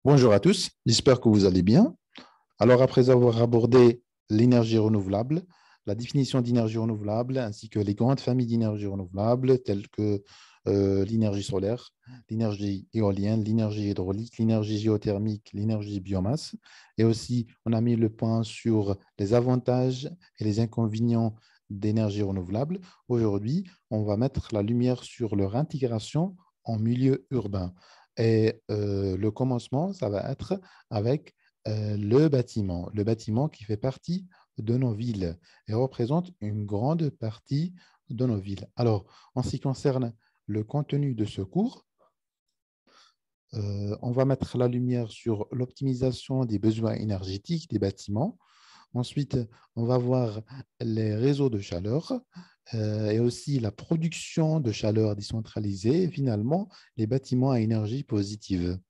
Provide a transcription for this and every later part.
Bonjour à tous, j'espère que vous allez bien. Alors, après avoir abordé l'énergie renouvelable, la définition d'énergie renouvelable, ainsi que les grandes familles d'énergie renouvelable, telles que l'énergie solaire, l'énergie éolienne, l'énergie hydraulique, l'énergie géothermique, l'énergie biomasse, et aussi on a mis le point sur les avantages et les inconvénients d'énergie renouvelable. Aujourd'hui, on va mettre la lumière sur leur intégration en milieu urbain. Et le commencement, ça va être avec le bâtiment qui fait partie de nos villes et représente une grande partie de nos villes. Alors, en ce qui concerne le contenu de ce cours, on va mettre la lumière sur l'optimisation des besoins énergétiques des bâtiments. Ensuite, on va voir les réseaux de chaleur et aussi la production de chaleur décentralisée et finalement les bâtiments à énergie positive.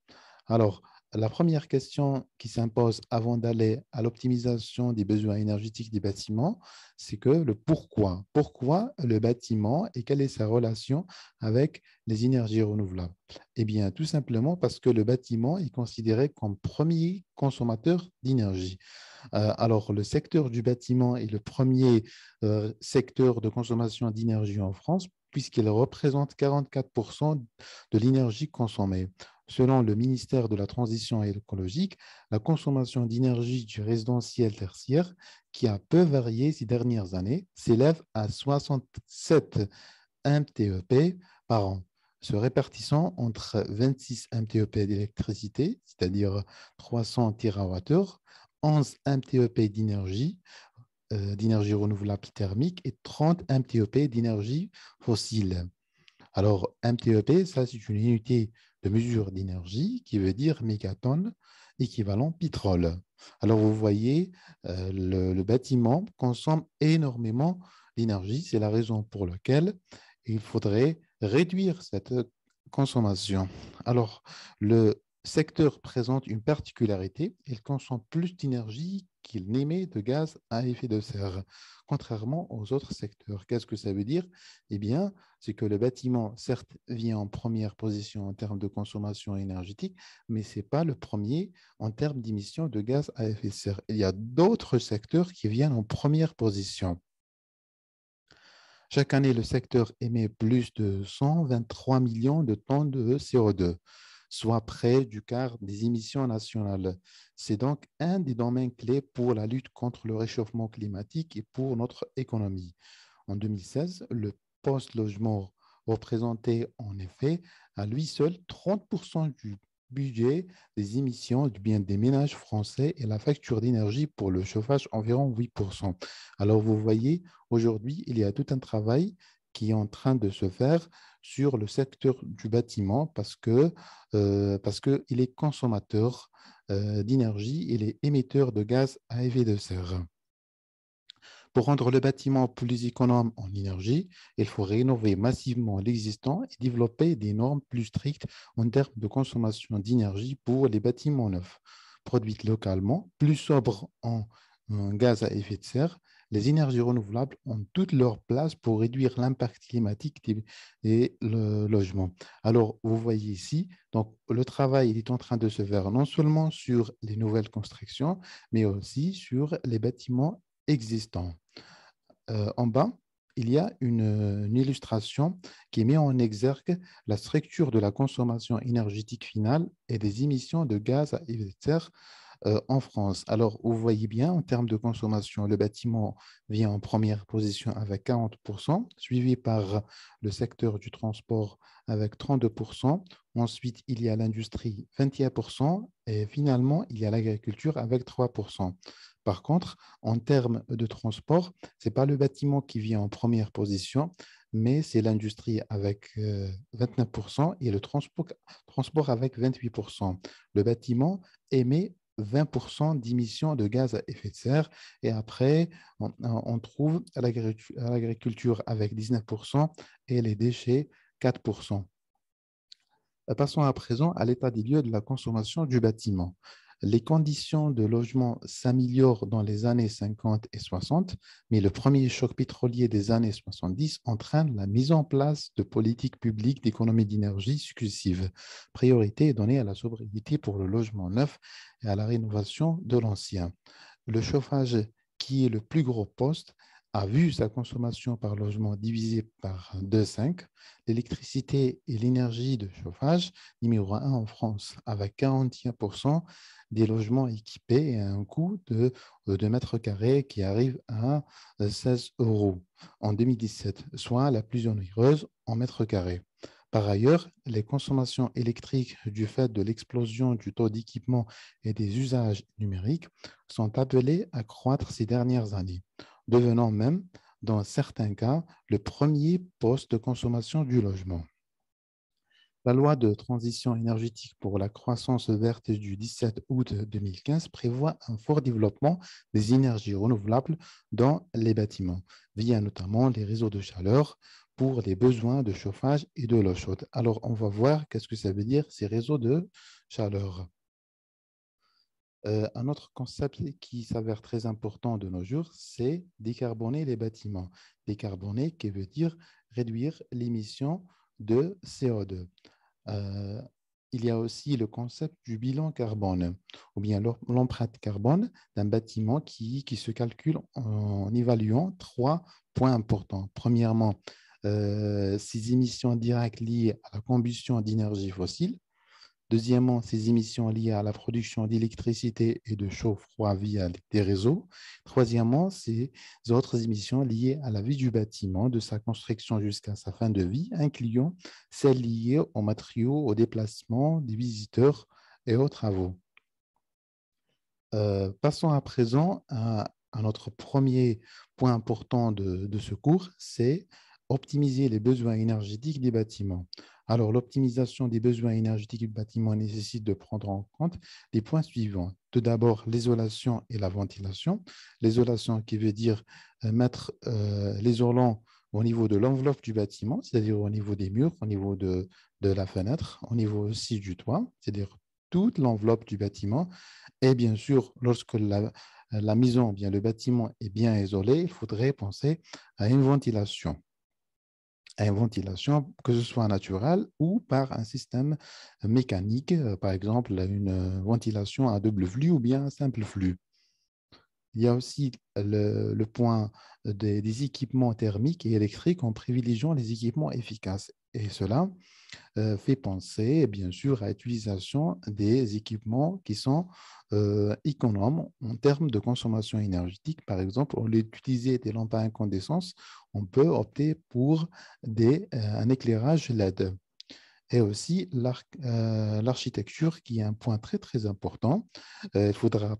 Alors, la première question qui s'impose avant d'aller à l'optimisation des besoins énergétiques des bâtiments, c'est que le pourquoi. Pourquoi le bâtiment et quelle est sa relation avec les énergies renouvelables? Eh bien, tout simplement parce que le bâtiment est considéré comme premier consommateur d'énergie. Alors, le secteur du bâtiment est le premier secteur de consommation d'énergie en France, puisqu'il représente 44% de l'énergie consommée. Selon le ministère de la Transition écologique, la consommation d'énergie du résidentiel tertiaire, qui a peu varié ces dernières années, s'élève à 67 MTEP par an, se répartissant entre 26 MTEP d'électricité, c'est-à-dire 300 TWh, 11 MTEP d'énergie renouvelable thermique et 30 MTEP d'énergie fossile. Alors, MTEP, ça, c'est une unité de mesure d'énergie qui veut dire mégatonnes équivalent pétrole. Alors, vous voyez, le bâtiment consomme énormément d'énergie. C'est la raison pour laquelle il faudrait réduire cette consommation. Alors, le secteur présente une particularité. Il consomme plus d'énergie qu'il n'émet de gaz à effet de serre, contrairement aux autres secteurs. Qu'est-ce que ça veut dire? Eh bien, c'est que le bâtiment, certes, vient en première position en termes de consommation énergétique, mais ce n'est pas le premier en termes d'émissions de gaz à effet de serre. Il y a d'autres secteurs qui viennent en première position. Chaque année, le secteur émet plus de 123 millions de tonnes de CO2, soit près du quart des émissions nationales. C'est donc un des domaines clés pour la lutte contre le réchauffement climatique et pour notre économie. En 2016, le post-logement représentait en effet à lui seul 30% du budget des émissions du bien des ménages français et la facture d'énergie pour le chauffage environ 8%. Alors vous voyez, aujourd'hui, il y a tout un travail qui est en train de se faire sur le secteur du bâtiment parce qu'il est consommateur d'énergie, il est émetteur de gaz à effet de serre. Pour rendre le bâtiment plus économe en énergie, il faut rénover massivement l'existant et développer des normes plus strictes en termes de consommation d'énergie pour les bâtiments neufs. Produites localement, plus sobres en gaz à effet de serre, les énergies renouvelables ont toute leur place pour réduire l'impact climatique des logements. Alors, vous voyez ici, donc, le travail il est en train de se faire non seulement sur les nouvelles constructions, mais aussi sur les bâtiments existants. En bas, il y a une illustration qui met en exergue la structure de la consommation énergétique finale et des émissions de gaz à effet de serre en France. Alors, vous voyez bien, en termes de consommation, le bâtiment vient en première position avec 40%, suivi par le secteur du transport avec 32%. Ensuite, il y a l'industrie, 21%, et finalement, il y a l'agriculture avec 3%. Par contre, en termes de transport, ce n'est pas le bâtiment qui vient en première position, mais c'est l'industrie avec 29% et le transport avec 28%. Le bâtiment émet 20% d'émissions de gaz à effet de serre. Et après, on trouve l'agriculture avec 19% et les déchets 4%. Passons à présent à l'état des lieux de la consommation du bâtiment. Les conditions de logement s'améliorent dans les années 50 et 60, mais le premier choc pétrolier des années 70 entraîne la mise en place de politiques publiques d'économie d'énergie successives. Priorité est donnée à la sobriété pour le logement neuf et à la rénovation de l'ancien. Le chauffage, qui est le plus gros poste, a vu sa consommation par logement divisée par 2,5. L'électricité et l'énergie de chauffage, numéro un en France, avec 41% des logements équipés et un coût de mètre carré qui arrive à 16 euros en 2017, soit la plus onéreuse en mètre carré. Par ailleurs, les consommations électriques du fait de l'explosion du taux d'équipement et des usages numériques sont appelées à croître ces dernières années, devenant même, dans certains cas, le premier poste de consommation du logement. La loi de transition énergétique pour la croissance verte du 17 août 2015 prévoit un fort développement des énergies renouvelables dans les bâtiments, via notamment les réseaux de chaleur pour les besoins de chauffage et de l'eau chaude. Alors, on va voir qu'est-ce que ça veut dire, ces réseaux de chaleur. Un autre concept qui s'avère très important de nos jours, c'est décarboner les bâtiments. Décarboner, qui veut dire réduire l'émission de CO2. Euh, il y a aussi le concept du bilan carbone, ou bien l'empreinte carbone d'un bâtiment qui se calcule en évaluant trois points importants. Premièrement, ses émissions directes liées à la combustion d'énergie fossile. Deuxièmement, ces émissions liées à la production d'électricité et de chaud-froid via des réseaux. Troisièmement, ces autres émissions liées à la vie du bâtiment, de sa construction jusqu'à sa fin de vie, incluant celles liées aux matériaux, aux déplacements des visiteurs et aux travaux. Passons à présent à notre premier point important de ce cours, c'est optimiser les besoins énergétiques des bâtiments. Alors, l'optimisation des besoins énergétiques du bâtiment nécessite de prendre en compte les points suivants. Tout d'abord, l'isolation et la ventilation. L'isolation qui veut dire mettre l'isolant au niveau de l'enveloppe du bâtiment, c'est-à-dire au niveau des murs, au niveau de la fenêtre, au niveau aussi du toit, c'est-à-dire toute l'enveloppe du bâtiment. Et bien sûr, lorsque la maison, bien le bâtiment est bien isolé, il faudrait penser à une ventilation. À une ventilation, que ce soit naturelle ou par un système mécanique, par exemple une ventilation à double flux ou bien un simple flux. Il y a aussi le point des équipements thermiques et électriques en privilégiant les équipements efficaces. Et cela fait penser, bien sûr, à l'utilisation des équipements qui sont économes en termes de consommation énergétique. Par exemple, au lieu d'utiliser des lampes à incandescence, on peut opter pour un éclairage LED. Et aussi l'architecture, qui est un point très, très important. Il faudra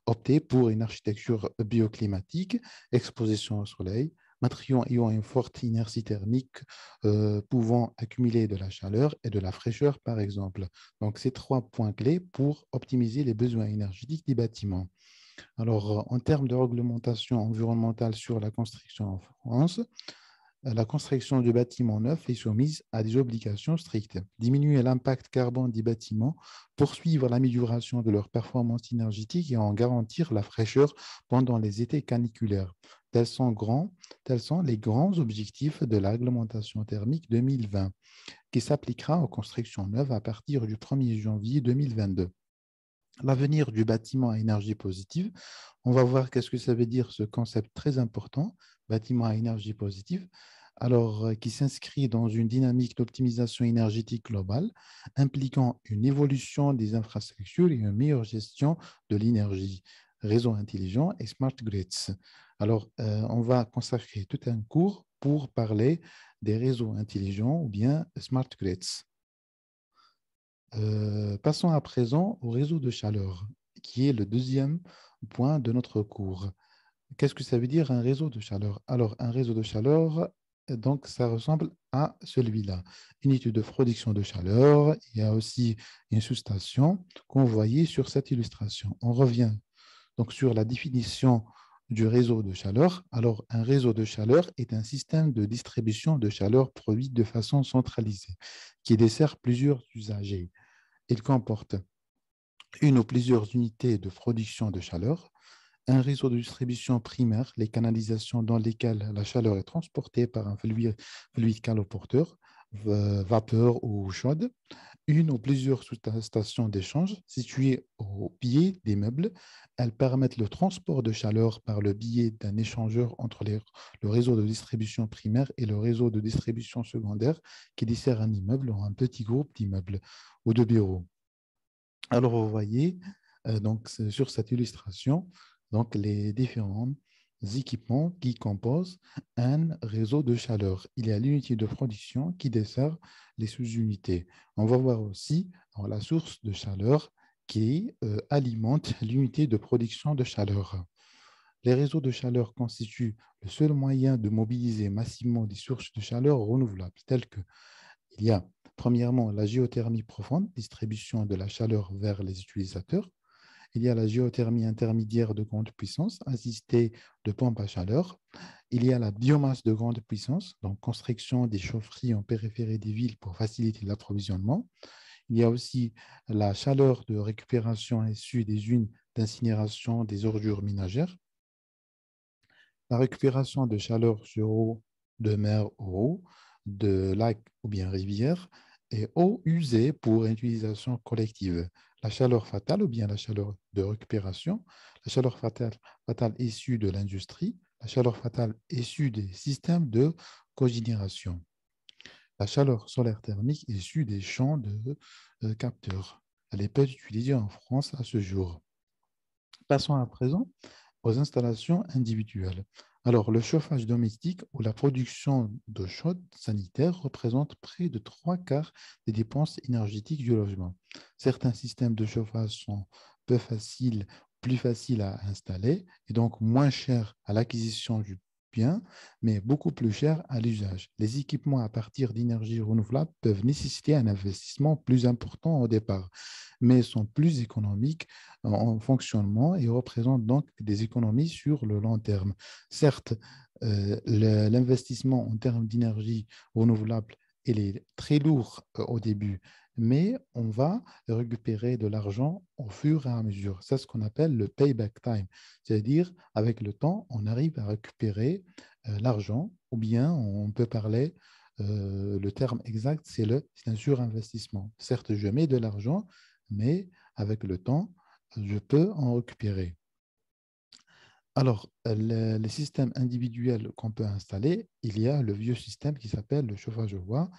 opter pour une architecture bioclimatique, exposition au soleil, matériaux ayant une forte inertie thermique, pouvant accumuler de la chaleur et de la fraîcheur, par exemple. Donc, ces trois points clés pour optimiser les besoins énergétiques des bâtiments. Alors, en termes de réglementation environnementale sur la construction en France, la construction de bâtiments neufs est soumise à des obligations strictes. Diminuer l'impact carbone des bâtiments, poursuivre l'amélioration de leur performance énergétique et en garantir la fraîcheur pendant les étés caniculaires. Tels sont les grands objectifs de la réglementation thermique 2020, qui s'appliquera aux constructions neuves à partir du 1er janvier 2022. L'avenir du bâtiment à énergie positive, on va voir qu'est-ce que ça veut dire, ce concept très important, bâtiment à énergie positive, alors qui s'inscrit dans une dynamique d'optimisation énergétique globale, impliquant une évolution des infrastructures et une meilleure gestion de l'énergie, réseaux intelligents et smart grids. Alors, on va consacrer tout un cours pour parler des réseaux intelligents ou bien smart grids. Passons à présent au réseau de chaleur, qui est le deuxième point de notre cours. Qu'est-ce que ça veut dire un réseau de chaleur? Alors, un réseau de chaleur, donc, ça ressemble à celui-là. Unité de production de chaleur, il y a aussi une sous-station qu'on voyait sur cette illustration. On revient donc sur la définition du réseau de chaleur. Alors, un réseau de chaleur est un système de distribution de chaleur produite de façon centralisée qui dessert plusieurs usagers. Il comporte une ou plusieurs unités de production de chaleur, un réseau de distribution primaire, les canalisations dans lesquelles la chaleur est transportée par un fluide caloporteur, vapeur ou chaude, une ou plusieurs stations d'échange situées au pied des meubles. Elles permettent le transport de chaleur par le biais d'un échangeur entre le réseau de distribution primaire et le réseau de distribution secondaire qui dessert un immeuble ou un petit groupe d'immeubles ou de bureaux. Alors, vous voyez, donc, sur cette illustration, donc, les différents équipements qui composent un réseau de chaleur. Il y a l'unité de production qui dessert les sous-unités. On va voir aussi alors, la source de chaleur qui alimente l'unité de production de chaleur. Les réseaux de chaleur constituent le seul moyen de mobiliser massivement des sources de chaleur renouvelables, telles que il y a, premièrement, la géothermie profonde, distribution de la chaleur vers les utilisateurs. Il y a la géothermie intermédiaire de grande puissance, assistée de pompes à chaleur. Il y a la biomasse de grande puissance, donc construction des chaufferies en périphérie des villes pour faciliter l'approvisionnement. Il y a aussi la chaleur de récupération issue des unes d'incinération des ordures ménagères. La récupération de chaleur sur eau de mer ou eau, de lac ou bien rivière, et eau usée pour utilisation collective. La chaleur fatale ou bien la chaleur de récupération, la chaleur fatale issue de l'industrie, la chaleur fatale issue des systèmes de cogénération, la chaleur solaire thermique issue des champs de capteurs. Elle est peu utilisée en France à ce jour. Passons à présent aux installations individuelles. Alors, le chauffage domestique ou la production d'eau chaude sanitaire représente près de trois quarts des dépenses énergétiques du logement. Certains systèmes de chauffage sont plus faciles à installer et donc moins chers à l'acquisition du bien, mais beaucoup plus chers à l'usage. Les équipements à partir d'énergie renouvelable peuvent nécessiter un investissement plus important au départ, mais sont plus économiques en fonctionnement et représentent donc des économies sur le long terme. Certes, l'investissement en termes d'énergie renouvelable, il est très lourd au début, mais on va récupérer de l'argent au fur et à mesure. C'est ce qu'on appelle le payback time, c'est-à-dire avec le temps, on arrive à récupérer l'argent, ou bien on peut parler, le terme exact, c'est un surinvestissement. Certes, je mets de l'argent, mais avec le temps, je peux en récupérer. Alors, les systèmes individuels qu'on peut installer, il y a le vieux système qui s'appelle le chauffage au bois,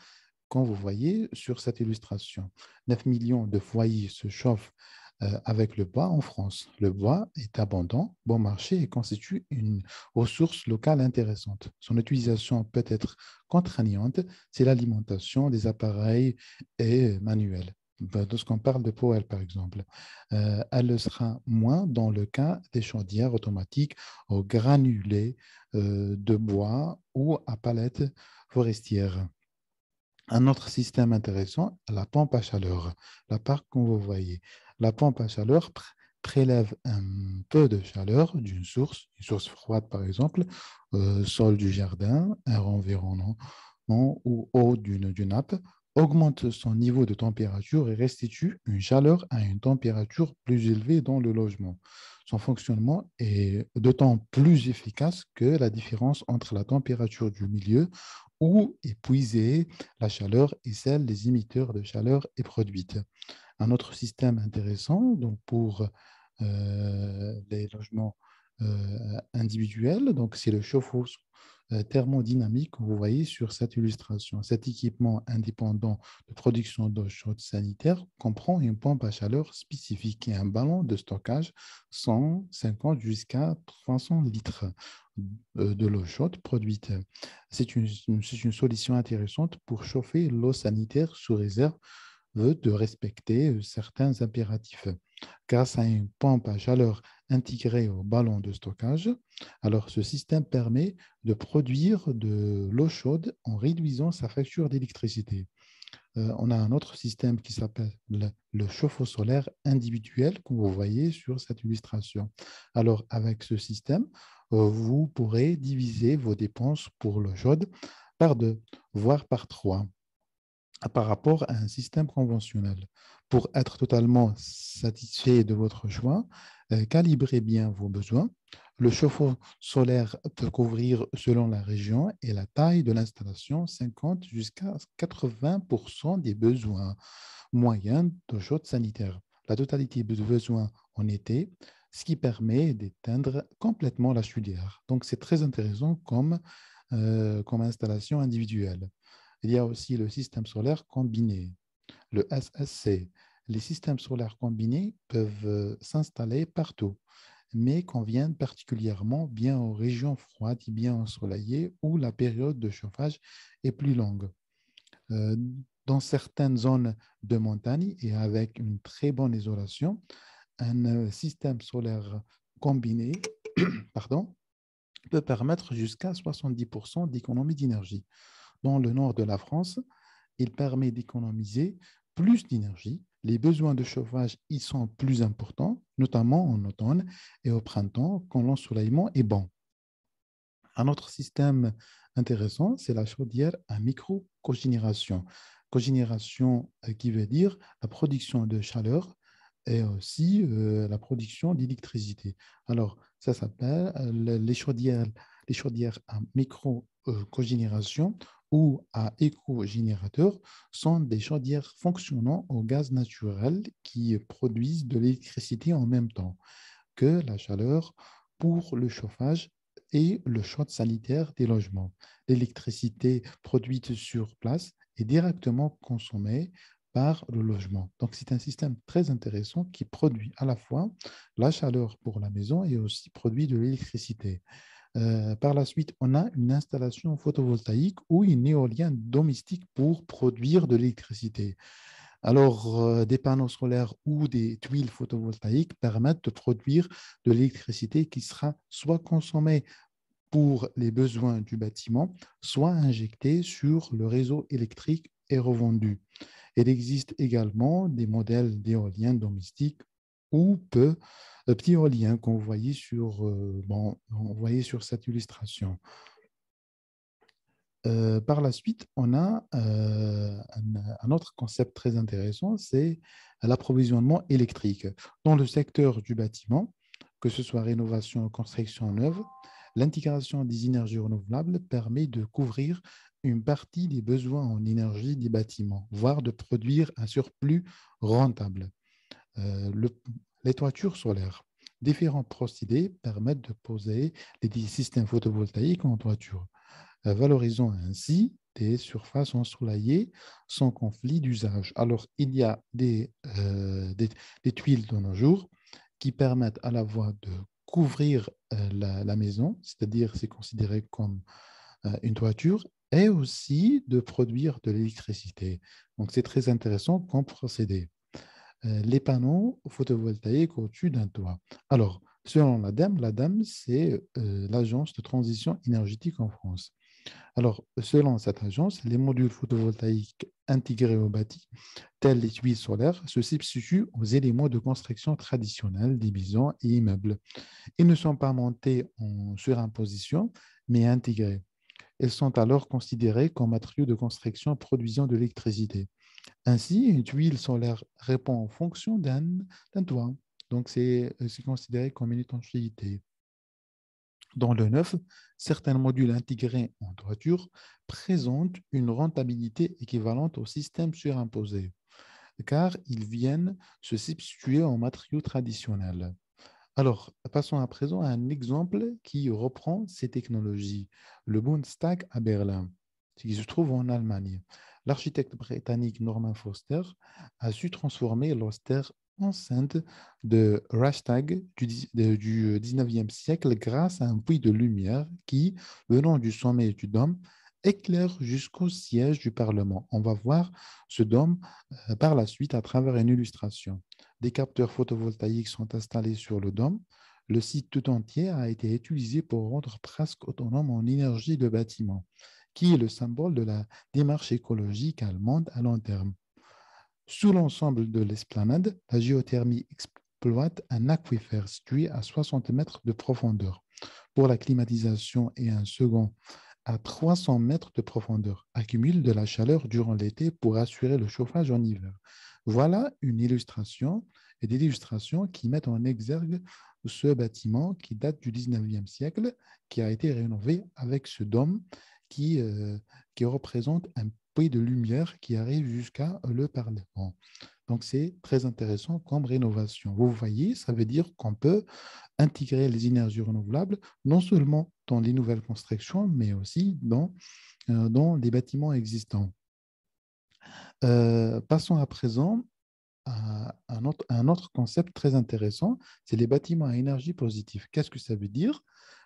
comme vous voyez sur cette illustration. 9 millions de foyers se chauffent avec le bois en France. Le bois est abondant, bon marché et constitue une ressource locale intéressante. Son utilisation peut être contraignante, c'est l'alimentation des appareils et manuels. Lorsqu'on parle de Powell, par exemple, elle le sera moins dans le cas des chaudières automatiques aux granulés de bois ou à palettes forestières. Un autre système intéressant, la pompe à chaleur. La part que vous voyez. La pompe à chaleur prélève un peu de chaleur d'une source, une source froide par exemple, sol du jardin, air environnant ou eau d'une nappe, augmente son niveau de température et restitue une chaleur à une température plus élevée dans le logement. Son fonctionnement est d'autant plus efficace que la différence entre la température du milieu où épuiser la chaleur et celle des émetteurs de chaleur est produite. Un autre système intéressant donc pour les logements individuels, donc c'est le chauffe-eau thermodynamique que vous voyez sur cette illustration. Cet équipement indépendant de production d'eau chaude sanitaire comprend une pompe à chaleur spécifique et un ballon de stockage 150 jusqu'à 300 litres de l'eau chaude produite. C'est une solution intéressante pour chauffer l'eau sanitaire sous réserve de respecter certains impératifs. Grâce à une pompe à chaleur intégrée au ballon de stockage, alors ce système permet de produire de l'eau chaude en réduisant sa facture d'électricité. On a un autre système qui s'appelle le chauffe-eau solaire individuel, que vous voyez sur cette illustration. Alors, avec ce système, vous pourrez diviser vos dépenses pour l'eau chaude par deux, voire par trois. par rapport à un système conventionnel. Pour être totalement satisfait de votre choix, calibrez bien vos besoins. Le chauffe-eau solaire peut couvrir, selon la région et la taille de l'installation, 50 jusqu'à 80% des besoins moyens d'eau chaude sanitaire. La totalité des besoins en été, ce qui permet d'éteindre complètement la chaudière. Donc, c'est très intéressant comme installation individuelle. Il y a aussi le système solaire combiné, le SSC. Les systèmes solaires combinés peuvent s'installer partout, mais conviennent particulièrement bien aux régions froides et bien ensoleillées où la période de chauffage est plus longue. Euh, dans certaines zones de montagne et avec une très bonne isolation, un système solaire combiné pardon, peut permettre jusqu'à 70% d'économie d'énergie. Dans le nord de la France, il permet d'économiser plus d'énergie. Les besoins de chauffage y sont plus importants, notamment en automne et au printemps, quand l'ensoleillement est bon. Un autre système intéressant, c'est la chaudière à micro-cogénération. Cogénération qui veut dire la production de chaleur et aussi la production d'électricité. Alors, ça s'appelle les chaudières à micro-cogénération ou à éco-générateur sont des chaudières fonctionnant au gaz naturel qui produisent de l'électricité en même temps que la chaleur pour le chauffage et le choc sanitaire des logements. L'électricité produite sur place est directement consommée par le logement. Donc, c'est un système très intéressant qui produit à la fois la chaleur pour la maison et aussi produit de l'électricité. Par la suite, on a une installation photovoltaïque ou une éolienne domestique pour produire de l'électricité. Alors, des panneaux solaires ou des tuiles photovoltaïques permettent de produire de l'électricité qui sera soit consommée pour les besoins du bâtiment, soit injectée sur le réseau électrique et revendue. Il existe également des modèles d'éoliennes domestiques ou petits éoliens qu'on voyait on voyait sur cette illustration. Par la suite, on a un autre concept très intéressant, c'est l'approvisionnement électrique. Dans le secteur du bâtiment, que ce soit rénovation ou construction neuve, l'intégration des énergies renouvelables permet de couvrir une partie des besoins en énergie des bâtiments, voire de produire un surplus rentable. Le- les toitures solaires. Différents procédés permettent de poser des systèmes photovoltaïques en toiture, valorisant ainsi des surfaces ensoleillées sans conflit d'usage. Alors, il y a des tuiles de nos jours qui permettent à la fois de couvrir la maison, c'est-à-dire c'est considéré comme une toiture, et aussi de produire de l'électricité. Donc, c'est très intéressant comme procédé. Les panneaux photovoltaïques au-dessus d'un toit. Alors, selon l'ADEME, c'est l'Agence de transition énergétique en France. Alors, selon cette agence, les modules photovoltaïques intégrés au bâti, tels les tuiles solaires, se substituent aux éléments de construction traditionnels des maisons et immeubles. Ils ne sont pas montés en surimposition, mais intégrés. Ils sont alors considérés comme matériaux de construction produisant de l'électricité. Ainsi, une tuile solaire répond en fonction d'un toit. Donc, c'est considéré comme une étanchéité. Dans le neuf, certains modules intégrés en toiture présentent une rentabilité équivalente au système surimposé, car ils viennent se substituer aux matériaux traditionnels. Alors, passons à présent à un exemple qui reprend ces technologies, le Bundestag à Berlin, qui se trouve en Allemagne. L'architecte britannique Norman Foster a su transformer l'austère enceinte de Reichstag du 19e siècle grâce à un puits de lumière qui, venant du sommet du dôme, éclaire jusqu'au siège du Parlement. On va voir ce dôme par la suite à travers une illustration. Des capteurs photovoltaïques sont installés sur le dôme. Le site tout entier a été utilisé pour rendre presque autonome en énergie le bâtiment, qui est le symbole de la démarche écologique allemande à long terme. Sous l'ensemble de l'esplanade, la géothermie exploite un aquifère situé à 60 mètres de profondeur. Pour la climatisation et un second à 300 mètres de profondeur, accumule de la chaleur durant l'été pour assurer le chauffage en hiver. Voilà une illustration et des illustrations qui mettent en exergue ce bâtiment qui date du 19e siècle, qui a été rénové avec ce dôme qui, euh, qui représente un puits de lumière qui arrive jusqu'à le Parlement. Donc, c'est très intéressant comme rénovation. Vous voyez, ça veut dire qu'on peut intégrer les énergies renouvelables non seulement dans les nouvelles constructions, mais aussi dans les bâtiments existants. Passons à présent à un autre concept très intéressant, c'est les bâtiments à énergie positive. Qu'est-ce que ça veut dire?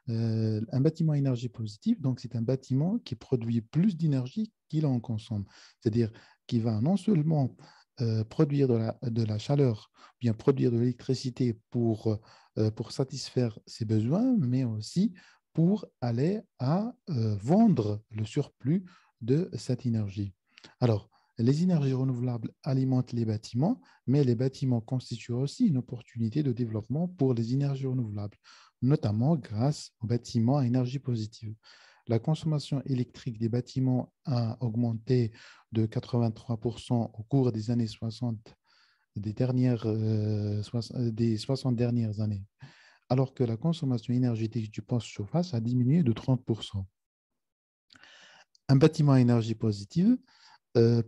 Un bâtiment à énergie positive, donc c'est un bâtiment qui produit plus d'énergie qu'il en consomme. C'est-à-dire qu'il va non seulement produire de la chaleur, bien produire de l'électricité pour satisfaire ses besoins, mais aussi pour aller à vendre le surplus de cette énergie. Alors, les énergies renouvelables alimentent les bâtiments, mais les bâtiments constituent aussi une opportunité de développement pour les énergies renouvelables, notamment grâce aux bâtiments à énergie positive. La consommation électrique des bâtiments a augmenté de 83% au cours des années 60, des 60 dernières années, alors que la consommation énergétique du post-chauffage a diminué de 30%. Un bâtiment à énergie positive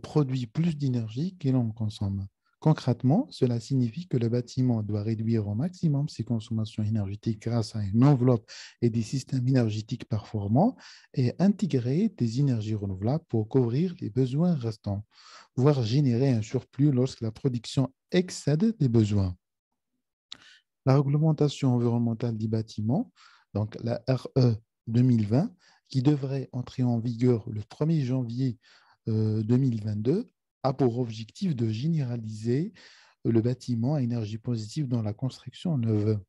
produit plus d'énergie qu'il en consomme. Concrètement, cela signifie que le bâtiment doit réduire au maximum ses consommations énergétiques grâce à une enveloppe et des systèmes énergétiques performants et intégrer des énergies renouvelables pour couvrir les besoins restants, voire générer un surplus lorsque la production excède les besoins. La réglementation environnementale des bâtiments, donc la RE 2020, qui devrait entrer en vigueur le 1er janvier 2022, a pour objectif de généraliser le bâtiment à énergie positive dans la construction neuve.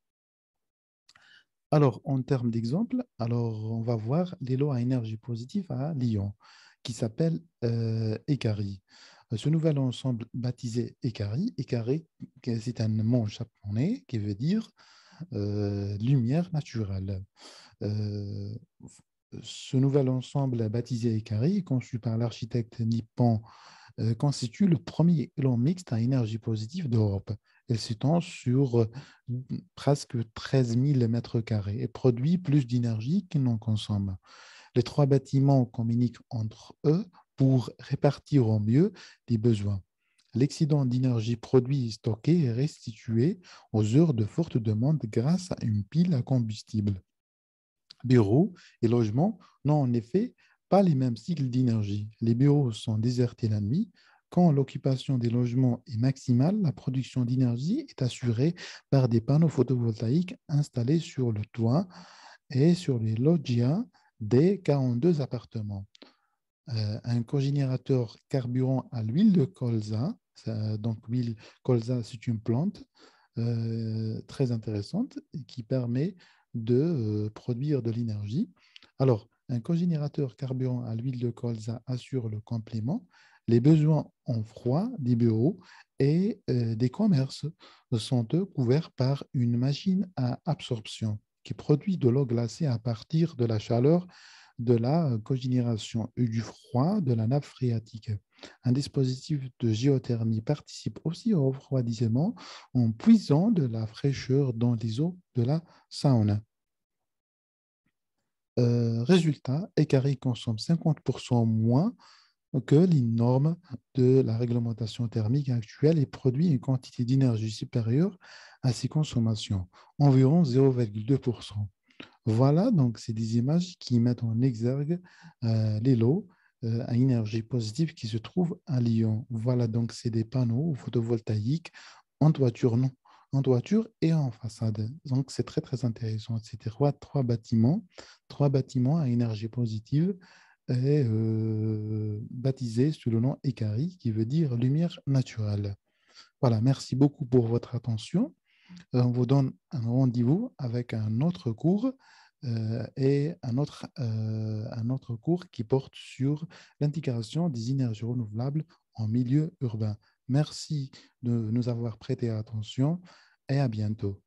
Alors, en termes d'exemple, alors on va voir les lots à énergie positive à Lyon, qui s'appelle ECARI. Ce nouvel ensemble baptisé ECARI, ECARI, c'est un mot japonais qui veut dire lumière naturelle. Euh, Ce nouvel ensemble baptisé ECARI, conçu par l'architecte nippon, constitue le premier élan mixte à énergie positive d'Europe. Elle s'étend sur presque 13 000 mètres carrés et produit plus d'énergie qu'il n'en consomme. Les trois bâtiments communiquent entre eux pour répartir au mieux les besoins. L'excédent d'énergie produit et stocké est restitué aux heures de forte demande grâce à une pile à combustible. Bureaux et logements n'ont en effet pas les mêmes cycles d'énergie. Les bureaux sont désertés la nuit. Quand l'occupation des logements est maximale, la production d'énergie est assurée par des panneaux photovoltaïques installés sur le toit et sur les loggias des 42 appartements. Un cogénérateur carburant à l'huile de colza, donc l'huile colza, c'est une plante très intéressante qui permet de produire de l'énergie. Alors, un cogénérateur carburant à l'huile de colza assure le complément. Les besoins en froid des bureaux et des commerces sont eux couverts par une machine à absorption qui produit de l'eau glacée à partir de la chaleur de la cogénération et du froid de la nappe phréatique. Un dispositif de géothermie participe aussi au refroidissement en puisant de la fraîcheur dans les eaux de la sauna. Résultat, Ecari consomme 50% moins que les normes de la réglementation thermique actuelle et produit une quantité d'énergie supérieure à ses consommations, environ 0,2%. Voilà, donc c'est des images qui mettent en exergue les lots à énergie positive qui se trouvent à Lyon. Voilà, donc c'est des panneaux photovoltaïques en toiture, non, en toiture et en façade. Donc c'est très très intéressant. C'est trois bâtiments à énergie positive et baptisés sous le nom ECARI, qui veut dire lumière naturelle. Voilà, merci beaucoup pour votre attention. On vous donne un rendez-vous avec un autre cours et un autre cours qui porte sur l'intégration des énergies renouvelables en milieu urbain. Merci de nous avoir prêté attention et à bientôt.